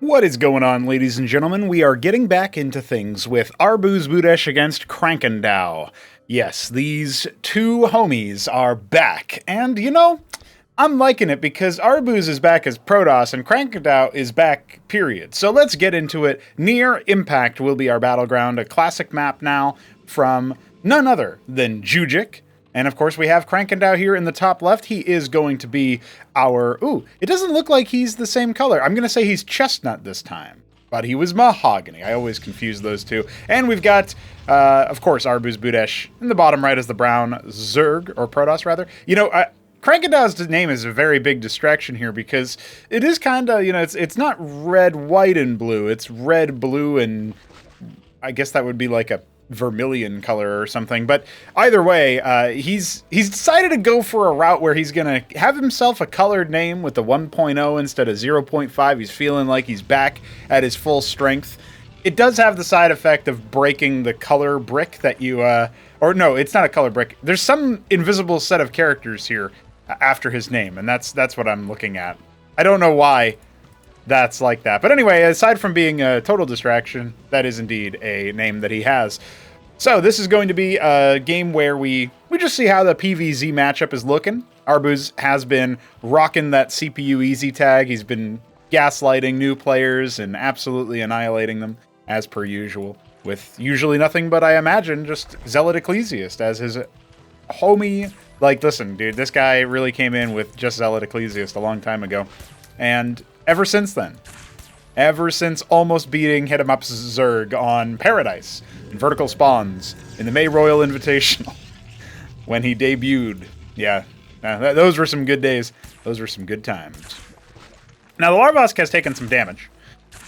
What is going on, ladies and gentlemen? We are getting back into things with ArbuzBudesh against Krankendau. Yes, these two homies are back, and I'm liking it because Arbuz is back as Protoss and Krankendau is back, period. So let's get into it. Near Impact will be our battleground, a classic map now from none other than Jujic. And of course, we have Krankendau here in the top left. He is going to be our... Ooh, it doesn't look like he's the same color. I'm going to say he's chestnut this time. But he was mahogany. I always confuse those two. And we've got, of course, ArbuzBudesh. In the bottom right is the brown Zerg, or Protoss, rather. Krankendau's name is a very big distraction here because it is kind of, it's not red, white, and blue. It's red, blue, and I guess that would be like a vermilion color or something. But either way, he's decided to go for a route where he's going to have himself a colored name with the 1.0 instead of 0.5. He's feeling like he's back at his full strength. It does have the side effect of breaking the color brick that you... or no, it's not a color brick. There's some invisible set of characters here after his name, and that's what I'm looking at. I don't know why that's like that. But anyway, aside from being a total distraction, that is indeed a name that he has. So this is going to be a game where we just see how the PvZ matchup is looking. Arbuz has been rocking that CPU easy tag. He's been gaslighting new players and absolutely annihilating them, as per usual, with usually nothing but, I imagine, just Zealot Ecclesiast as his homie. Like, listen, dude, this guy really came in with just Zealot Ecclesiast a long time ago. And ever since then, ever since almost beating Hit 'em Up Zerg on Paradise in Vertical Spawns in the May Royal Invitational when he debuted. Yeah, those were some good days. Those were some good times. Now, the Larvask has taken some damage.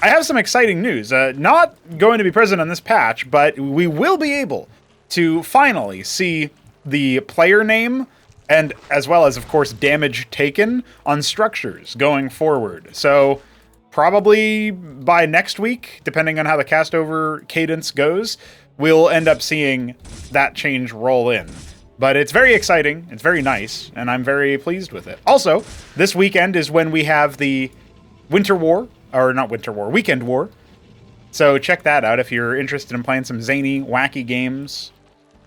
I have some exciting news. Not going to be present on this patch, but we will be able to finally see the player name and as well as, of course, damage taken on structures going forward. So probably by next week, depending on how the cast-over cadence goes, we'll end up seeing that change roll in. But it's very exciting, it's very nice, and I'm very pleased with it. Also, this weekend is when we have the Winter War, or not Winter War, Weekend War. So check that out if you're interested in playing some zany, wacky games,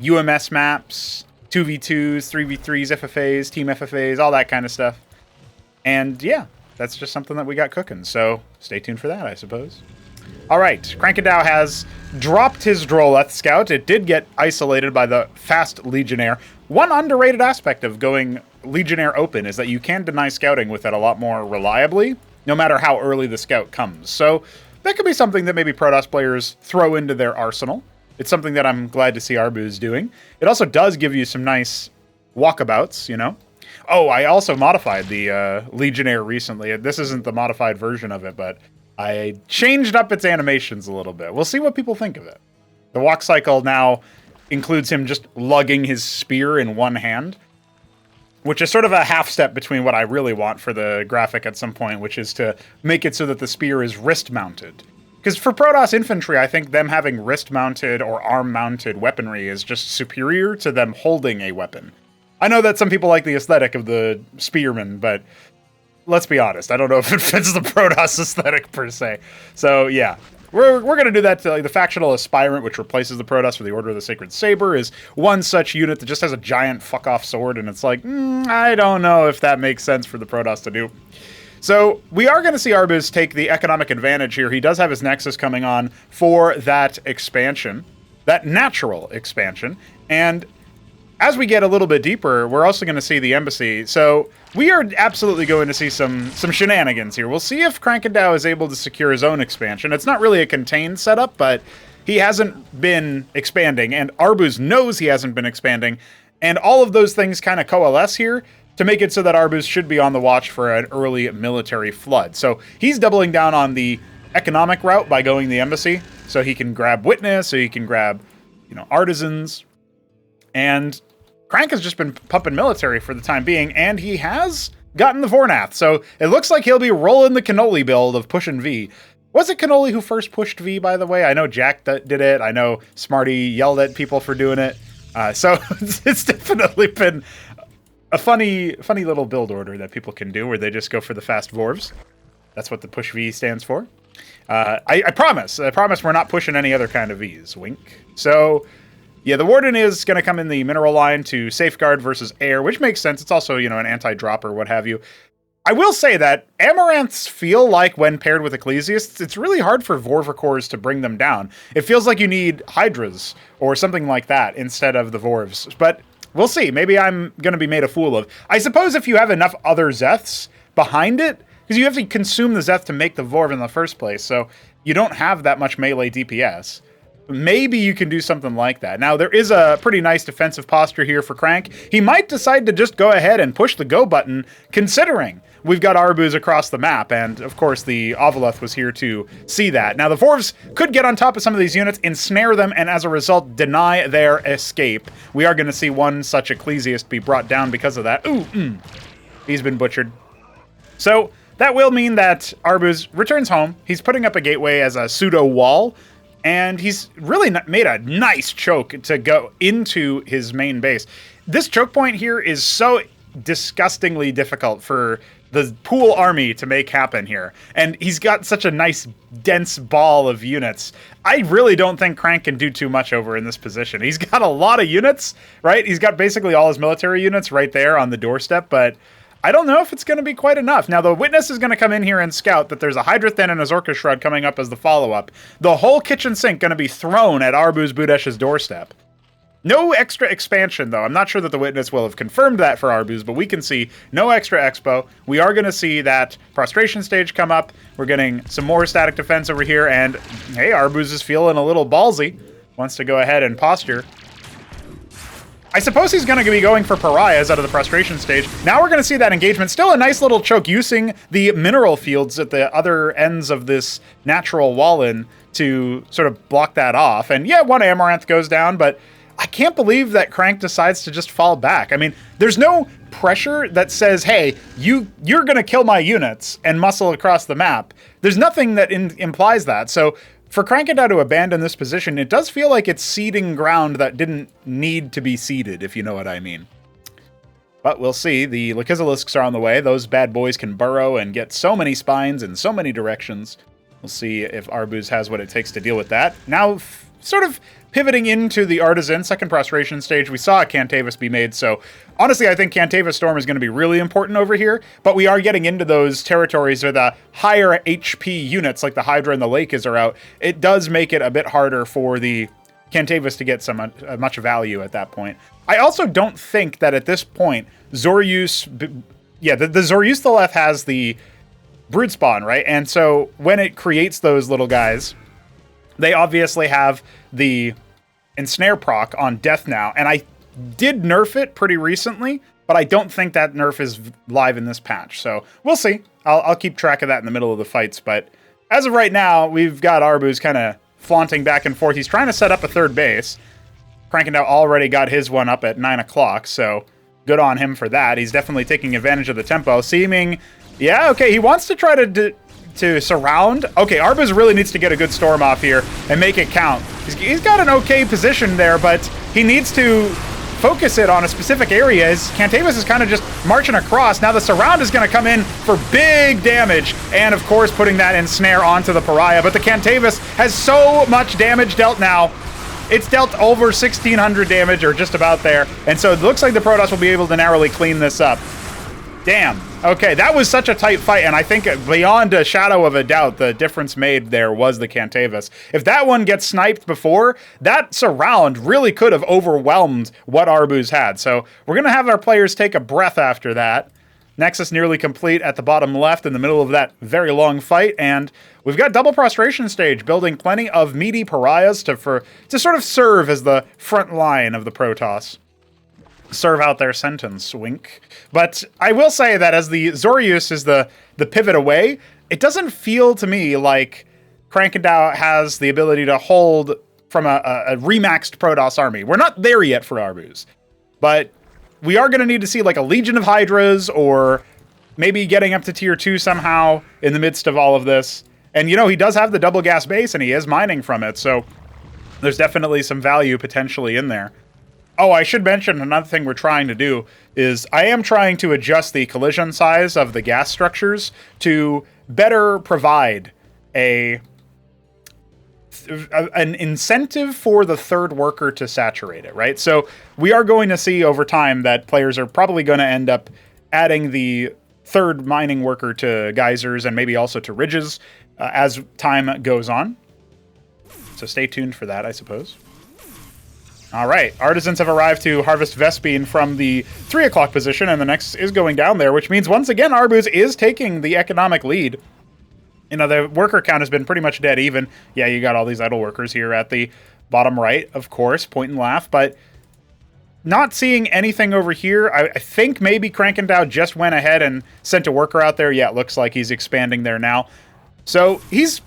UMS maps, 2v2s, 3v3s, FFAs, team FFAs, all that kind of stuff. And yeah, that's just something that we got cooking. So stay tuned for that, I suppose. All right, Krankendau has dropped his Droleth Scout. It did get isolated by the fast Legionnaire. One underrated aspect of going Legionnaire open is that you can deny scouting with it a lot more reliably, no matter how early the scout comes. So that could be something that maybe Protoss players throw into their arsenal. It's something that I'm glad to see Arbuz doing. It also does give you some nice walkabouts, Oh, I also modified the Legionnaire recently. This isn't the modified version of it, but I changed up its animations a little bit. We'll see what people think of it. The walk cycle now includes him just lugging his spear in one hand, which is sort of a half step between what I really want for the graphic at some point, which is to make it so that the spear is wrist-mounted. Because for Protoss infantry, I think them having wrist-mounted or arm-mounted weaponry is just superior to them holding a weapon. I know that some people like the aesthetic of the spearman, but let's be honest, I don't know if it fits the Protoss aesthetic per se. So yeah, we're going to do that to the Factional Aspirant, which replaces the Protoss for the Order of the Sacred Saber, is one such unit that just has a giant fuck-off sword, and it's like, I don't know if that makes sense for the Protoss to do. So we are going to see Arbuz take the economic advantage here. He does have his Nexus coming on for that expansion, that natural expansion. And as we get a little bit deeper, we're also going to see the embassy. So we are absolutely going to see some shenanigans here. We'll see if Krankendau is able to secure his own expansion. It's not really a contained setup, but he hasn't been expanding, and Arbuz knows he hasn't been expanding. And all of those things kind of coalesce here to make it so that Arbuz should be on the watch for an early military flood. So he's doubling down on the economic route by going the embassy, so he can grab witness, so he can grab, artisans. And Crank has just been pumping military for the time being, and he has gotten the Vornath. So it looks like he'll be rolling the Cannoli build of pushing V. Was it Cannoli who first pushed V, by the way? I know Jack did it. I know Smarty yelled at people for doing it. So it's definitely been a funny little build order that people can do where they just go for the fast Vorvs. That's what the push V stands for. I promise we're not pushing any other kind of Vs. Wink. So, yeah, the Warden is going to come in the mineral line to safeguard versus air, which makes sense. It's also, an anti-drop or what have you. I will say that Amaranths feel like, when paired with Ecclesiasts, it's really hard for Vorvicors to bring them down. It feels like you need Hydras or something like that instead of the Vorvs. But we'll see. Maybe I'm going to be made a fool of. I suppose if you have enough other Zeths behind it, because you have to consume the Zeth to make the Vorv in the first place, so you don't have that much melee DPS. Maybe you can do something like that. Now, there is a pretty nice defensive posture here for Crank. He might decide to just go ahead and push the go button, considering we've got Arbuz across the map, and of course the Ovaleth was here to see that. Now, the Vorvs could get on top of some of these units, ensnare them, and as a result, deny their escape. We are going to see one such Ecclesiast be brought down because of that. He's been butchered. So, that will mean that Arbuz returns home. He's putting up a gateway as a pseudo wall, and he's really made a nice choke to go into his main base. This choke point here is so disgustingly difficult for the pool army to make happen here. And he's got such a nice, dense ball of units. I really don't think Crank can do too much over in this position. He's got a lot of units, right? He's got basically all his military units right there on the doorstep, but I don't know if it's going to be quite enough. Now, the Witness is going to come in here and scout that there's a Hydra Thin and a Zorka Shroud coming up as the follow-up. The whole kitchen sink going to be thrown at ArbuzBudesh's doorstep. No extra expansion, though. I'm not sure that the Witness will have confirmed that for Arbuz, but we can see no extra expo. We are going to see that Prostration stage come up. We're getting some more static defense over here, and hey, Arbuz is feeling a little ballsy. Wants to go ahead and posture. I suppose he's going to be going for pariahs out of the prostration stage. Now we're going to see that engagement. Still a nice little choke using the mineral fields at the other ends of this natural wall-in to sort of block that off. And yeah, one Amaranth goes down, but I can't believe that Crank decides to just fall back. I mean, there's no pressure that says, hey, you're going to kill my units and muscle across the map. There's nothing that implies that. So for Krankendau to abandon this position, it does feel like it's ceding ground that didn't need to be ceded, if you know what I mean. But we'll see. The Lakizilisks are on the way. Those bad boys can burrow and get so many spines in so many directions. We'll see if Arbuz has what it takes to deal with that. Now, sort of pivoting into the Artisan, second prostration stage, we saw a Cantavis be made, so honestly, I think Cantavis Storm is going to be really important over here, but we are getting into those territories where the higher HP units, like the Hydra and the Lakes, are out. It does make it a bit harder for the Cantavis to get some much value at that point. I also don't think that at this point, Zoryus... Yeah, the Zoryus has the Brood Spawn, right? And so when it creates those little guys, they obviously have the Ensnare proc on Death now, and I did nerf it pretty recently, but I don't think that nerf is live in this patch, so we'll see. I'll keep track of that in the middle of the fights, but as of right now, we've got Arbuz kind of flaunting back and forth. He's trying to set up a third base. Krankendau already got his one up at 9 o'clock, so good on him for that. He's definitely taking advantage of the tempo, seeming... Yeah, okay, he wants to try to surround. Okay, Arbuz really needs to get a good storm off here and make it count. He's got an okay position there, but he needs to focus it on a specific area. As Cantavis is kind of just marching across. Now the surround is going to come in for big damage, and of course putting that ensnare onto the pariah. But the Cantavis has so much damage dealt now. It's dealt over 1,600 damage, or just about there, and so it looks like the Protoss will be able to narrowly clean this up. Damn. Okay, that was such a tight fight, and I think beyond a shadow of a doubt, the difference made there was the Cantavis. If that one gets sniped before, that surround really could have overwhelmed what Arbuz had. So we're going to have our players take a breath after that. Nexus nearly complete at the bottom left in the middle of that very long fight, and we've got double prostration stage building plenty of meaty pariahs to sort of serve as the front line of the Protoss. Serve out their sentence, wink. But I will say that as the Zoryus is the pivot away, it doesn't feel to me like Krankendau has the ability to hold from a remaxed Protoss army. We're not there yet for Arbuz, but we are going to need to see like a Legion of Hydras, or maybe getting up to tier 2 somehow in the midst of all of this. And, you know, he does have the double gas base, and he is mining from it, so there's definitely some value potentially in there. Oh, I should mention another thing we're trying to do is I am trying to adjust the collision size of the gas structures to better provide an incentive for the third worker to saturate it, right? So we are going to see over time that players are probably going to end up adding the third mining worker to geysers and maybe also to ridges as time goes on. So stay tuned for that, I suppose. All right, artisans have arrived to harvest Vespene from the 3 o'clock position, and the next is going down there, which means once again Arbuz is taking the economic lead. You know, the worker count has been pretty much dead even. Yeah, you got all these idle workers here at the bottom right, of course, point and laugh, but not seeing anything over here. I think maybe Krankendau just went ahead and sent a worker out there. Yeah, it looks like he's expanding there now. So he's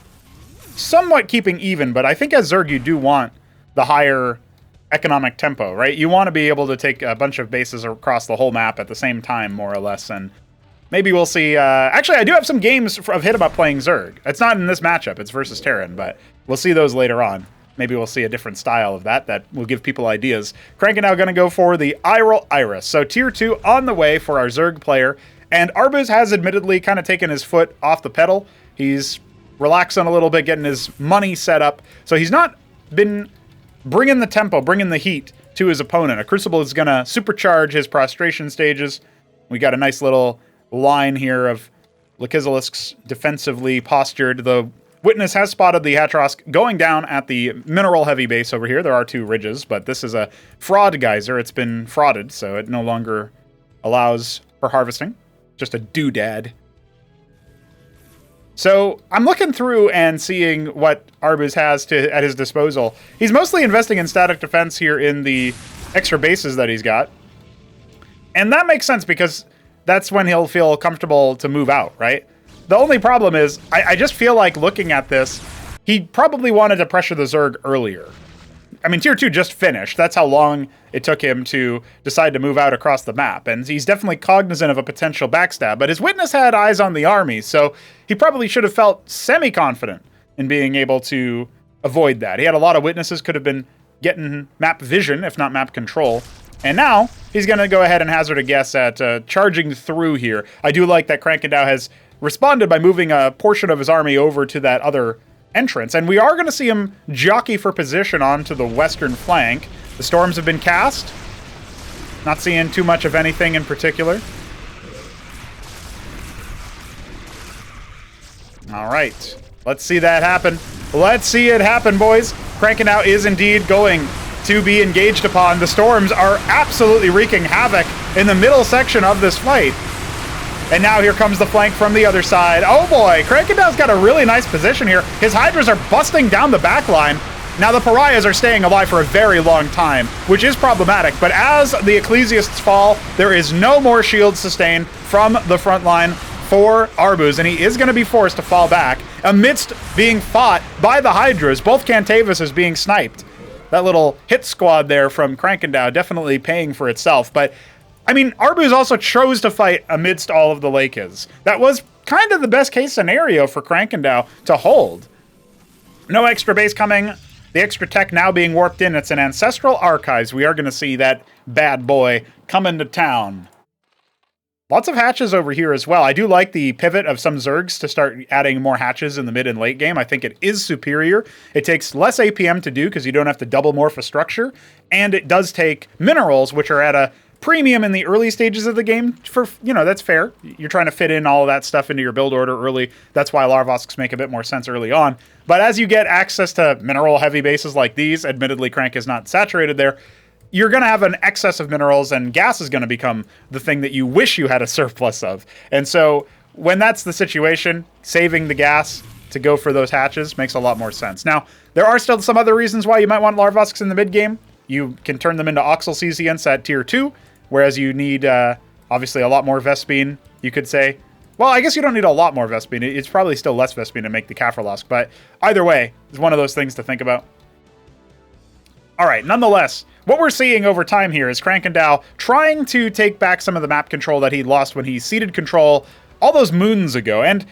somewhat keeping even, but I think as Zerg you do want the higher economic tempo, right? You want to be able to take a bunch of bases across the whole map at the same time, more or less, and maybe we'll see. Actually, I do have some games of hit about playing Zerg. It's not in this matchup, it's versus Terran, but we'll see those later on. Maybe we'll see a different style of that will give people ideas. Krankendau going to go for the Iral Iris. So tier 2 on the way for our Zerg player, and Arbuz has admittedly kind of taken his foot off the pedal. He's relaxing a little bit, getting his money set up. So he's not been bringing the tempo, bringing the heat to his opponent. A Crucible is going to supercharge his prostration stages. We got a nice little line here of Lekizalisks defensively postured. The Witness has spotted the Hatrosk going down at the mineral-heavy base over here. There are 2 ridges, but this is a fraud geyser. It's been frauded, so it no longer allows for harvesting. Just a doodad. So I'm looking through and seeing what Arbuz has at his disposal. He's mostly investing in static defense here in the extra bases that he's got. And that makes sense because that's when he'll feel comfortable to move out, right? The only problem is, I just feel like looking at this, he probably wanted to pressure the Zerg earlier. I mean, tier 2 just finished. That's how long it took him to decide to move out across the map. And he's definitely cognizant of a potential backstab. But his Witness had eyes on the army, so he probably should have felt semi-confident in being able to avoid that. He had a lot of Witnesses, could have been getting map vision, if not map control. And now he's going to go ahead and hazard a guess at charging through here. I do like that Krankendau has responded by moving a portion of his army over to that other entrance, and we are going to see him jockey for position onto the western flank. The storms have been cast. Not seeing too much of anything in particular. All right, let's see that happen. Let's see it happen, boys. Krankendau is indeed going to be engaged upon. The storms are absolutely wreaking havoc in the middle section of this fight. And now here comes the flank from the other side. Oh boy, Krankendau's got a really nice position here. His Hydras are busting down the back line. Now the Pariahs are staying alive for a very long time, which is problematic. But as the Ecclesiasts fall, there is no more shield sustained from the front line for Arbuz, and he is going to be forced to fall back amidst being fought by the Hydras. Both Cantavises being sniped. That little hit squad there from Krankendau definitely paying for itself, but I mean, Arbuz also chose to fight amidst all of the Lakes. That was kind of the best case scenario for Krankendau to hold. No extra base coming. The extra tech now being warped in. It's an Ancestral Archives. We are going to see that bad boy come into town. Lots of hatches over here as well. I do like the pivot of some Zergs to start adding more hatches in the mid and late game. I think it is superior. It takes less APM to do because you don't have to double morph a structure. And it does take minerals, which are at a premium in the early stages of the game. For, you know, that's fair. You're trying to fit in all of that stuff into your build order early. That's why Larvosks make a bit more sense early on. But as you get access to mineral heavy bases like these, admittedly Crank is not saturated there, you're going to have an excess of minerals, and gas is going to become the thing that you wish you had a surplus of. And so when that's the situation, saving the gas to go for those hatches makes a lot more sense. Now, there are still some other reasons why you might want Larvosks in the mid game. You can turn them into Oxal Cesients at tier 2, whereas you need, obviously, a lot more Vespene, you could say. Well, I guess you don't need a lot more Vespene. It's probably still less Vespene to make the Kaffirlosk, but either way, it's one of those things to think about. All right, nonetheless, what we're seeing over time here is Krankendau trying to take back some of the map control that he lost when he ceded control all those moons ago, and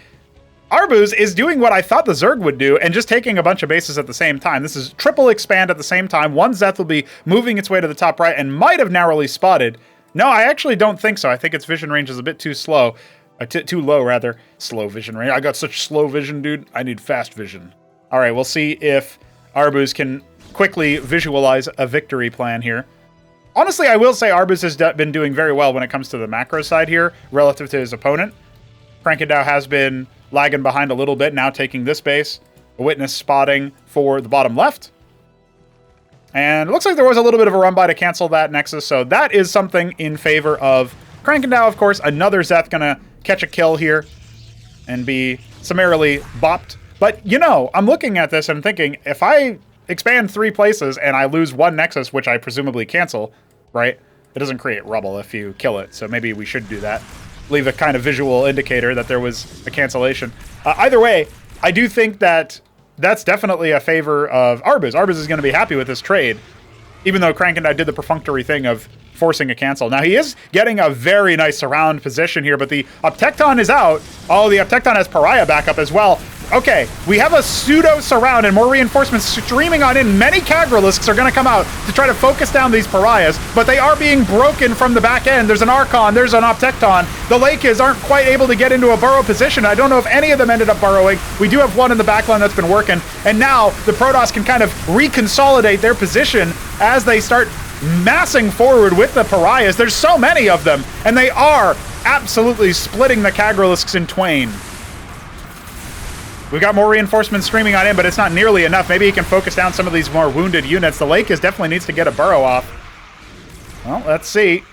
Arbuz is doing what I thought the Zerg would do and just taking a bunch of bases at the same time. This is triple expand at the same time. One Zeth will be moving its way to the top right and might have narrowly spotted. No, I actually don't think so. I think its vision range is a bit too slow. Too low, rather. Slow vision range. I got such slow vision, dude. I need fast vision. All right, we'll see if Arbuz can quickly visualize a victory plan here. Honestly, I will say Arbuz has been doing very well when it comes to the macro side here relative to his opponent. Krankendau has been lagging behind a little bit, now taking this base. A witness spotting for the bottom left. And it looks like there was a little bit of a run by to cancel that Nexus, so that is something in favor of Krankendau, of course. Another Zeth gonna catch a kill here and be summarily bopped. But, you know, I'm looking at this and thinking, if I expand 3 places and I lose 1 Nexus, which I presumably cancel, right? It doesn't create rubble if you kill it, so maybe we should do that. Leave a kind of visual indicator that there was a cancellation. Either way, I do think that that's definitely a favor of Arbuz. Arbuz is going to be happy with this trade, even though Krankendau did the perfunctory thing of forcing a cancel. Now, he is getting a very nice surround position here, but the Uptecton is out. Oh, the Uptecton has Pariah backup as well. Okay, we have a pseudo surround and more reinforcements streaming on in. Many Kagralisks are going to come out to try to focus down these Pariahs, but they are being broken from the back end. There's an Archon, there's an Uptecton. The Lakes aren't quite able to get into a burrow position. I don't know if any of them ended up burrowing. We do have one in the back line that's been working, and now the Protoss can kind of reconsolidate their position as they start massing forward with the Pariahs. There's so many of them, and they are absolutely splitting the Kagralisks in twain. We've got more reinforcements streaming on in, but it's not nearly enough. Maybe he can focus down some of these more wounded units. The Lake definitely needs to get a burrow off. Well, let's see.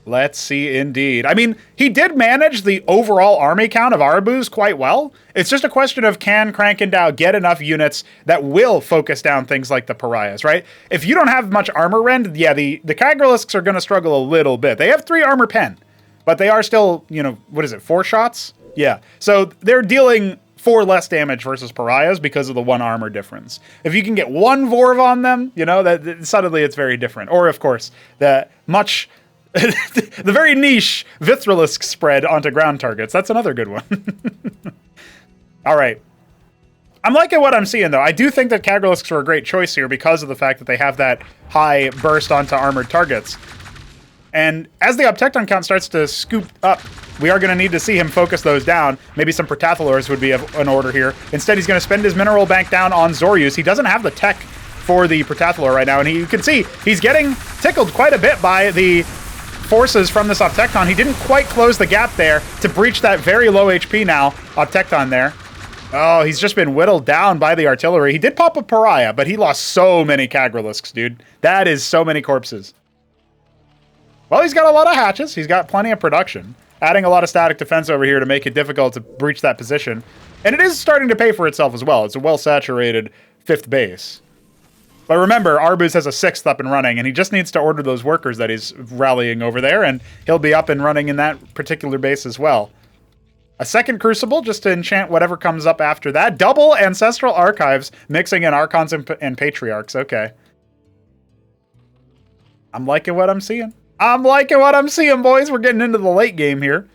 Let's see indeed. I mean, he did manage the overall army count of Arbuz quite well. It's just a question of, can Krankendau get enough units that will focus down things like the Pariahs, right? If you don't have much armor rend, yeah, the Kagralisks are going to struggle a little bit. They have 3 armor pen, but they are still, you know, what is it, 4 shots? Yeah, so they're dealing 4 less damage versus Pariahs because of the 1 armor difference. If you can get 1 Vorv on them, you know, that suddenly it's very different. Or, of course, the much... the very niche Vithrilisk spread onto ground targets. That's another good one. All right. I'm liking what I'm seeing, though. I do think that Kagralisks are a great choice here because of the fact that they have that high burst onto armored targets. And as the Uptecton count starts to scoop up, we are going to need to see him focus those down. Maybe some Protathalors would be an order here. Instead, he's going to spend his mineral bank down on Zoryus. He doesn't have the tech for the Protathalor right now, and you can see he's getting tickled quite a bit by the forces from this Uptecton. He didn't quite close the gap there to breach that very low HP now. Uptecton there. Oh, he's just been whittled down by the artillery. He did pop a Pariah, but he lost so many Kagralisks, dude. That is so many corpses. Well, he's got a lot of hatches. He's got plenty of production. Adding a lot of static defense over here to make it difficult to breach that position. And it is starting to pay for itself as well. It's a well-saturated 5th base. But remember, Arbuz has a 6th up and running, and he just needs to order those workers that he's rallying over there, and he'll be up and running in that particular base as well. A 2nd Crucible, just to enchant whatever comes up after that. Double Ancestral Archives, mixing in Archons and Patriarchs. Okay. I'm liking what I'm seeing. I'm liking what I'm seeing, boys. We're getting into the late game here.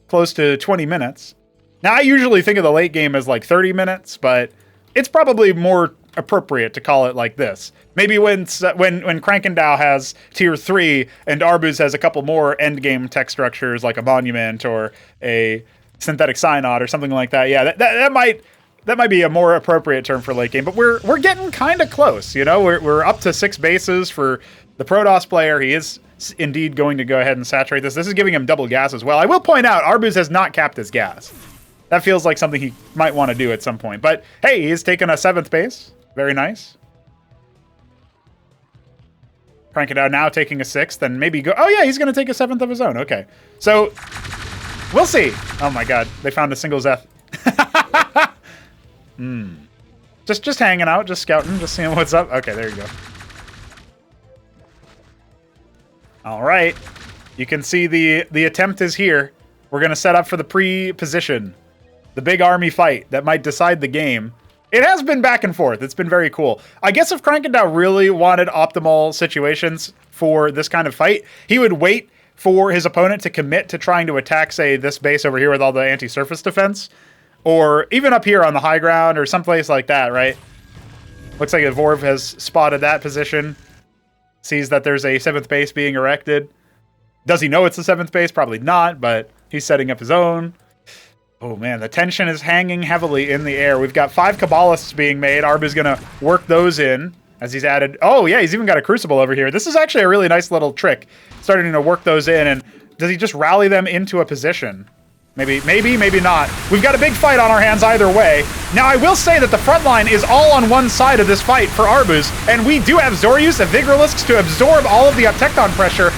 Close to 20 minutes. Now, I usually think of the late game as like 30 minutes, but it's probably more appropriate to call it like this. Maybe when Krankendau has tier 3 and Arbuz has a couple more endgame tech structures like a monument or a synthetic synod or something like that. Yeah, that might be a more appropriate term for late game. But we're getting kind of close. You know, we're up to 6 bases for the Protoss player. He is indeed going to go ahead and saturate this. This is giving him double gas as well. I will point out, Arbuz has not capped his gas. That feels like something he might want to do at some point. But hey, he's taken a 7th base. Very nice. Krankendau now taking a 6th, and maybe go... Oh yeah, he's going to take a 7th of his own. Okay. So, we'll see. Oh my god, they found a single Zeth. Just hanging out, just scouting, just seeing what's up. Okay, there you go. All right. You can see the attempt is here. We're going to set up for the pre-position. The big army fight that might decide the game. It has been back and forth. It's been very cool. I guess if Krankendau really wanted optimal situations for this kind of fight, he would wait for his opponent to commit to trying to attack, say, this base over here with all the anti-surface defense. Or even up here on the high ground or someplace like that, right? Looks like Vorv has spotted that position. Sees that there's a 7th base being erected. Does he know it's the 7th base? Probably not, but he's setting up his own. Oh man, the tension is hanging heavily in the air. We've got 5 Kabbalists being made. Arbu's gonna work those in as he's added. Oh yeah, he's even got a Crucible over here. This is actually a really nice little trick. Starting to work those in, and does he just rally them into a position? Maybe not. We've got a big fight on our hands either way. Now, I will say that the front line is all on one side of this fight for Arbuz, and we do have Zoryus and Vigoralisks to absorb all of the Uptecton pressure.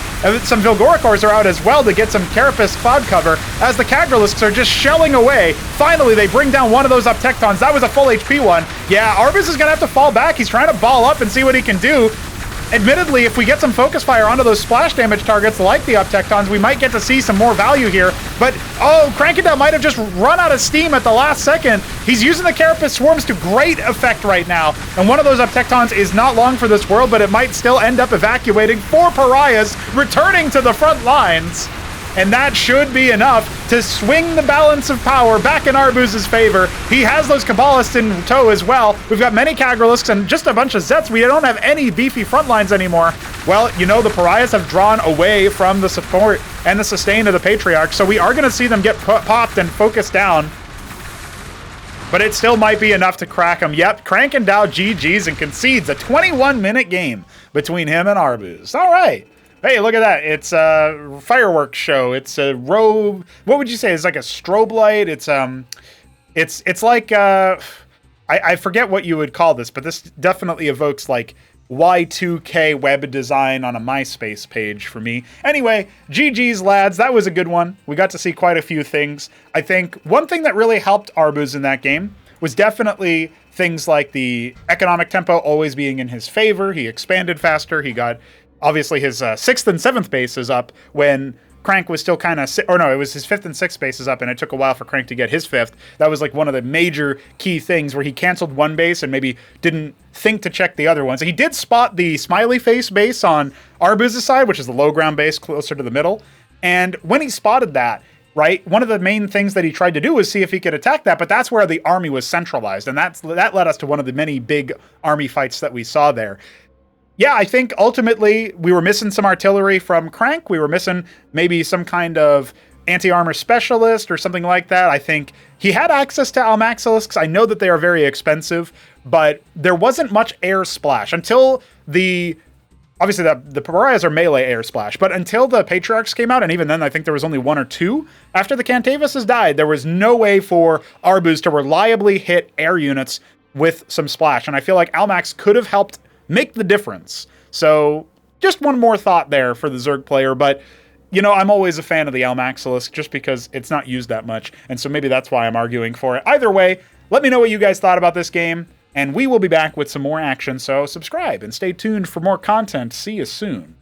Some Vilgorikors are out as well to get some Carapace cloud cover, as the Kagralisks are just shelling away. Finally, they bring down one of those Uptectons. That was a full HP one. Yeah, Arbuz is going to have to fall back. He's trying to ball up and see what he can do. Admittedly, if we get some focus fire onto those splash damage targets like the Uptectons, we might get to see some more value here. But, oh, Krankendau might have just run out of steam at the last second. He's using the Carapace Swarms to great effect right now. And one of those Uptectons is not long for this world, but it might still end up evacuating 4 Pariahs, returning to the front lines. And that should be enough to swing the balance of power back in Arbuz's favor. He has those Kabbalists in tow as well. We've got many Kagralisks and just a bunch of Zets. We don't have any beefy front lines anymore. Well, you know, the Pariahs have drawn away from the support and the sustain of the Patriarch, so we are going to see them get popped and focused down. But it still might be enough to crack him. Yep, Krankendau GG's and concedes a 21-minute game between him and Arbuz. All right. Hey, look at that. It's a fireworks show. It's a robe. What would you say? It's like a strobe light. It's like, I forget what you would call this, but this definitely evokes like Y2K web design on a MySpace page for me. Anyway, GG's lads. That was a good one. We got to see quite a few things. I think one thing that really helped Arbuz in that game was definitely things like the economic tempo always being in his favor. He expanded faster. He got... Obviously, his 6th and 7th base is up when Crank was still kind of... Or no, it was his 5th and 6th base is up, and it took a while for Crank to get his 5th. That was like one of the major key things where he canceled one base and maybe didn't think to check the other ones. He did spot the smiley face base on Arbuz's side, which is the low ground base closer to the middle. And when he spotted that, right, one of the main things that he tried to do was see if he could attack that, but that's where the army was centralized, and that led us to one of the many big army fights that we saw there. Yeah, I think ultimately we were missing some artillery from Crank. We were missing maybe some kind of anti-armor specialist or something like that. I think he had access to Almaxilisks. I know that they are very expensive, but there wasn't much air splash until the... Obviously, the Pariahs are melee air splash, but until the Patriarchs came out, and even then I think there was only 1 or 2, after the Cantavises died, there was no way for Arbuz to reliably hit air units with some splash, and I feel like Almax could have helped make the difference. So just one more thought there for the Zerg player, but you know, I'm always a fan of the Almaxilisk just because it's not used that much, and so maybe that's why I'm arguing for it. Either way, let me know what you guys thought about this game, and we will be back with some more action, so subscribe and stay tuned for more content. See you soon.